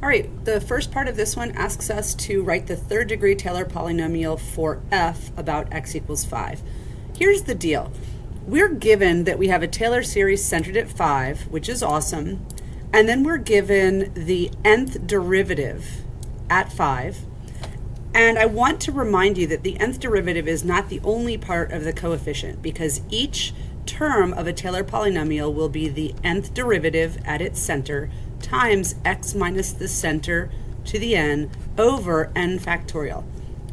All right, the first part of this one asks us to write the third degree Taylor polynomial for f about x equals 5. Here's the deal. We're given that we have a Taylor series centered at 5, which is awesome, and then we're given the nth derivative at 5. And I want to remind you that the nth derivative is not the only part of the coefficient, because each term of a Taylor polynomial will be the nth derivative at its center times x minus the center to the n over n factorial.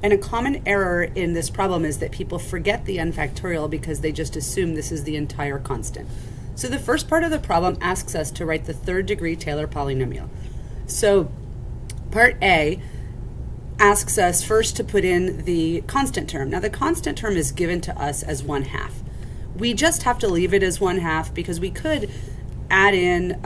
And a common error in this problem is that people forget the n factorial because they just assume this is the entire constant. So the first part of the problem asks us to write the third degree Taylor polynomial. So part A asks us first to put in the constant term. Now the constant term is given to us as 1/2. We just have to leave it as 1/2 because we could add in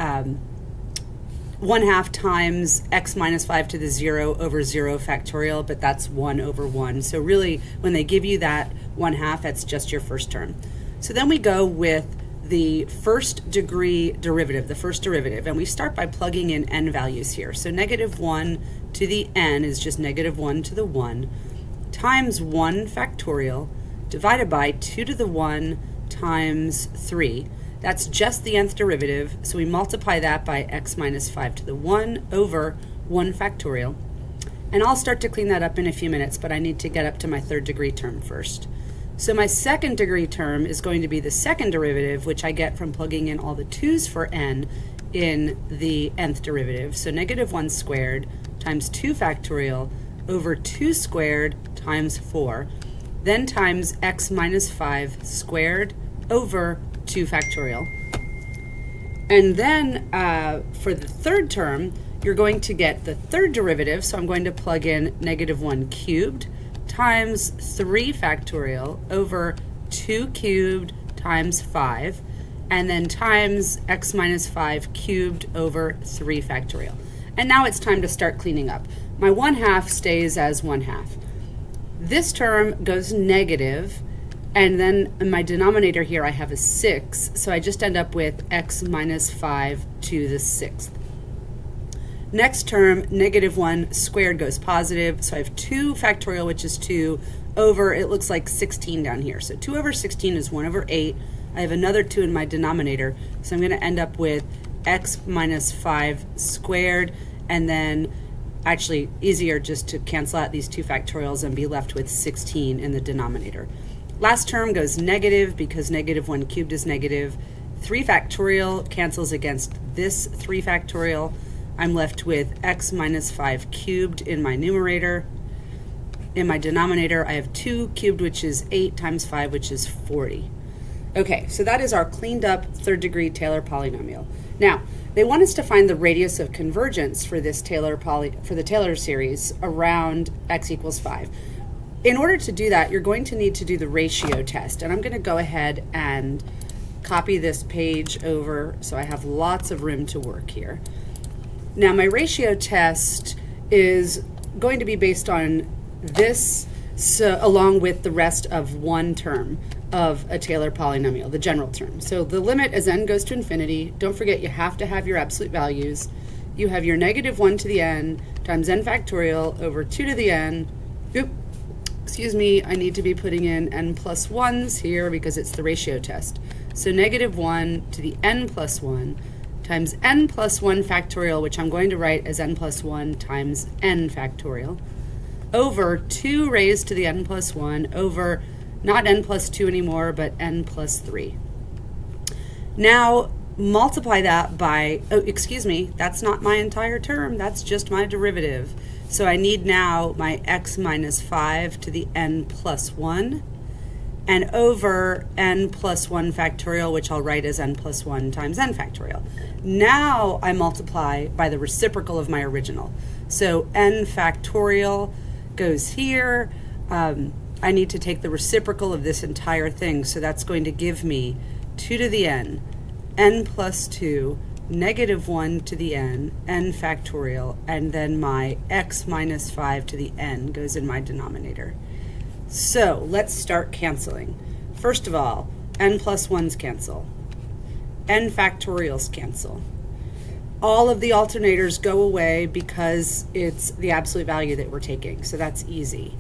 1/2 times x minus 5 to the 0 over 0 factorial, but that's 1 over 1. So really, when they give you that 1/2, that's just your first term. So then we go with the first degree derivative, the first derivative, and we start by plugging in n values here. So -1 to the n is just -1 to the 1 times 1 factorial divided by 2 to the 1 times 3. That's just the nth derivative, so we multiply that by x minus 5 to the 1 over 1 factorial. And I'll start to clean that up in a few minutes, but I need to get up to my third degree term first. So my second degree term is going to be the second derivative, which I get from plugging in all the 2's for n in the nth derivative. So -1 squared times 2 factorial over 2 squared times 4, then times x minus 5 squared over 2 factorial. And then for the third term, you're going to get the third derivative, so I'm going to plug in -1 cubed times 3 factorial over 2 cubed times 5, and then times x minus 5 cubed over 3 factorial. And now it's time to start cleaning up. My 1/2 stays as 1/2. This term goes negative, and then in my denominator here I have a 6, so I just end up with x minus 5 to the 6th. Next term, -1 squared goes positive, so I have 2 factorial, which is 2, over, it looks like 16 down here. So 2 over 16 is 1 over 8. I have another 2 in my denominator, so I'm going to end up with x minus 5 squared, and then actually easier just to cancel out these 2 factorials and be left with 16 in the denominator. Last term goes negative because -1 cubed is negative. 3 factorial cancels against this 3 factorial. I'm left with x minus 5 cubed in my numerator. In my denominator, I have 2 cubed, which is 8 times 5, which is 40. Okay, so that is our cleaned up third degree Taylor polynomial. Now, they want us to find the radius of convergence for this for the Taylor series around x equals 5. In order to do that, you're going to need to do the ratio test, and I'm going to go ahead and copy this page over so I have lots of room to work here. Now, my ratio test is going to be based on this, so along with the rest of one term of a Taylor polynomial, the general term. So the limit as n goes to infinity. Don't forget, you have to have your absolute values. You have your -1 to the n times n factorial over 2 to the n. Excuse me, I need to be putting in n plus 1's here because it's the ratio test. So -1 to the n plus 1 times n plus 1 factorial, which I'm going to write as n plus 1 times n factorial, over 2 raised to the n plus 1 over not n plus 2 anymore, but n plus 3. Now multiply that by, oh, excuse me, that's not my entire term, that's just my derivative. So I need now my x minus 5 to the n plus 1 and over n plus 1 factorial, which I'll write as n plus 1 times n factorial. Now I multiply by the reciprocal of my original. So n factorial goes here. I need to take the reciprocal of this entire thing, so that's going to give me 2 to the n plus 2, -1 to the n factorial, and then my x minus 5 to the n goes in my denominator. So let's start canceling. First of all, n plus 1's cancel. N factorials cancel. all of the alternators go away because it's the absolute value that we're taking. So that's easy.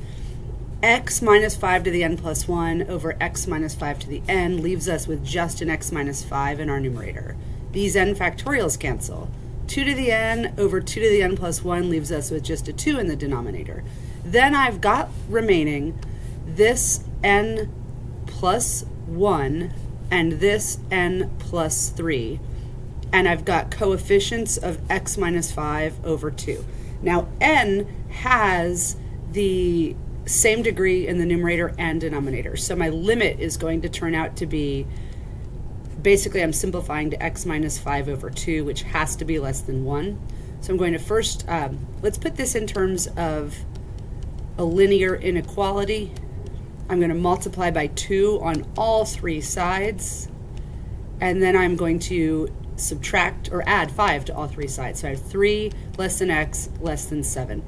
X minus 5 to the n plus 1 over x minus 5 to the n leaves us with just an x minus 5 in our numerator. These n factorials cancel. 2 to the n over 2 to the n plus 1 leaves us with just a 2 in the denominator. Then I've got remaining this n plus 1 and this n plus 3. And I've got coefficients of x minus 5 over 2. Now n has the same degree in the numerator and denominator. So my limit is going to turn out to be, basically I'm simplifying to x minus 5 over 2, which has to be less than 1. So I'm going to first, let's put this in terms of a linear inequality. I'm going to multiply by 2 on all 3 sides, and then I'm going to subtract or add 5 to all 3 sides. So I have 3 less than x less than 7.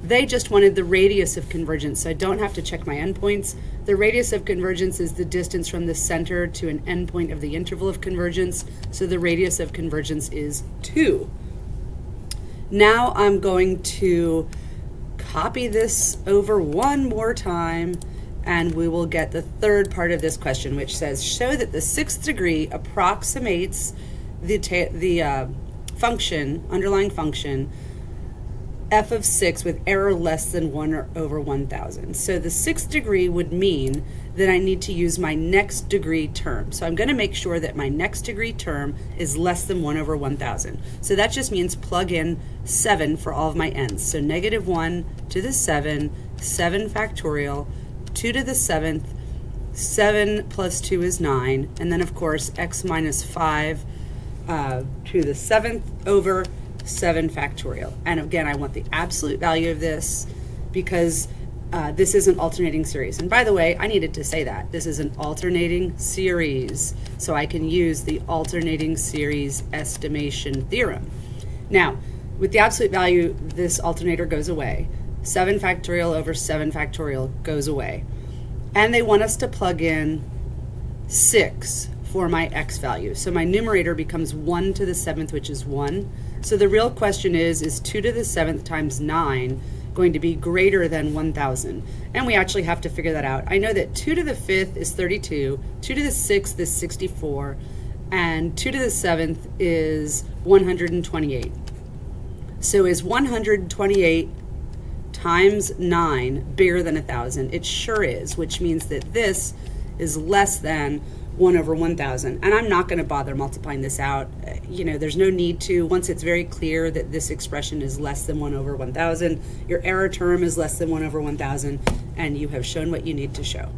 They just wanted the radius of convergence, so I don't have to check my endpoints. The radius of convergence is the distance from the center to an endpoint of the interval of convergence, so the radius of convergence is 2. Now I'm going to copy this over one more time, and we will get the third part of this question, which says, show that the 6th degree approximates the function, underlying function, f of 6 with error less than 1 over 1,000. So the 6th degree would mean that I need to use my next degree term. So I'm going to make sure that my next degree term is less than 1 over 1,000. So that just means plug in 7 for all of my n's. So negative 1 to the 7, 7 factorial, 2 to the 7th, 7 plus 2 is 9, and then of course x minus 5 to the 7th over 7 factorial. And again, I want the absolute value of this because this is an alternating series. And by the way, I needed to say that. This is an alternating series, so I can use the alternating series estimation theorem. Now, with the absolute value, this alternator goes away. 7 factorial over 7 factorial goes away. And they want us to plug in 6 for my x value. So my numerator becomes 1 to the 7th, which is 1. So the real question is 2 to the 7th times 9 going to be greater than 1,000? And we actually have to figure that out. I know that 2 to the 5th is 32, 2 to the 6th is 64, and 2 to the 7th is 128. So is 128 times 9 bigger than 1,000? It sure is, which means that this is less than 1 over 1,000. And I'm not going to bother multiplying this out. You know, there's no need to. Once it's very clear that this expression is less than 1 over 1,000, your error term is less than 1 over 1,000, and you have shown what you need to show.